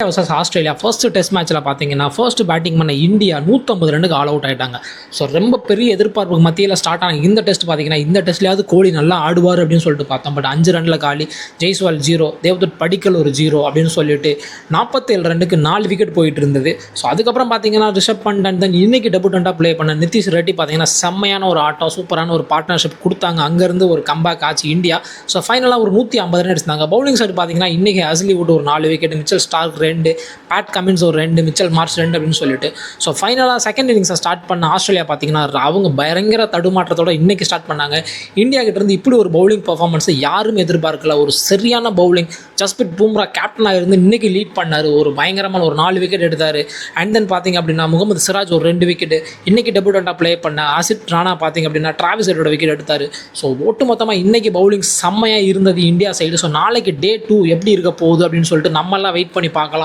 Versus Australia first test மேட்ச்சில் பார்த்தீங்கன்னா first batting பண்ண இந்தியா 150 ரன்னுக்கு ஆல் அவுட் ஆகிட்டாங்க. ஸோ ரொம்ப பெரிய எதிர்பார்ப்புக்கு மத்தியில் ஸ்டார்ட் ஆன இந்த டெஸ்ட் பார்த்தீங்கன்னா இந்த டெஸ்ட்லையாவது கோலி நல்லா ஆடுவார் அப்படின்னு சொல்லிட்டு பார்த்தோம். பட் 5 ரனில் காலி, ஜெய்ஸ்வால் 0, தேவ்தத் படிக்கல் ஒரு 0 அப்படின்னு சொல்லிட்டு 47 ரன்னுக்கு 4 விக்கெட் போயிட்டு இருந்தது. ஸோ அதுக்கப்புறம் பார்த்தீங்கன்னா ரிஷப் பண்ட் அண்ட் தென் இன்னைக்கு டெபுட்டண்டாக ப்ளே பண்ண நிதிஷ் ரெட்டி பார்த்தீங்கன்னா செம்மையான ஒரு ஆட்டம், சூப்பரான ஒரு பார்ட்னர்ஷிப் கொடுத்தாங்க. அங்கேருந்து ஒரு கம்பேக் ஆச்சு இந்தியா. ஸோ ஃபைனலாக ஒரு 150 ரன் அடிச்சிருந்தாங்க. பவுலிங் சைடு பார்த்தீங்கன்னா இன்றைக்கி ஹஸ்லி வுட் ஒரு 4 wicket, Mitchell Stark 2, Pat Cummins ஒரு 2, மிச்சல் மார்ச் 2 அப்படின்னு சொல்லிட்டு. ஸோ ஃபைனலாக செகண்ட் இன்னிங்ஸை ஸ்டார்ட் பண்ண ஆஸ்திரேலியா பார்த்தீங்கன்னா அவங்க பயங்கர தடுமாற்றத்தோட இன்றைக்கி ஸ்டார்ட் பண்ணாங்க. இந்தியா கிட்டேருந்து இப்படி ஒரு பவுலிங் பர்ஃபார்மன்ஸை யாரும் எதிர்பார்க்கல. ஒரு சரியான பவுலிங். ஜஸ்பிரித் பும்ரா கேப்டனாக இருந்து இன்றைக்கி லீட் பண்ணார். ஒரு பயங்கரமான ஒரு 4 விக்கெட் எடுத்தார். அண்ட் தென் பார்த்தீங்க அப்படின்னா முகமது சிராஜ் ஒரு 2 விக்கெட், இன்றைக்கி டெபுட்டண்டாக ப்ளே பண்ண ஆசித் ராணா பார்த்தீங்க அப்படின்னா டிராவிஸ் ஹெட்டோட விக்கெட் எடுத்தார். ஸோ ஒட்டு மொத்தமாக இன்றைக்கி பவுலிங் செம்மையாக இருந்தது இந்தியா சைடு. ஸோ நாளைக்கு டே 2 எப்படி இருக்க போகுது அப்படின்னு சொல்லிட்டு நம்மளாம் வெயிட் பண்ணி பார்க்கலாம்.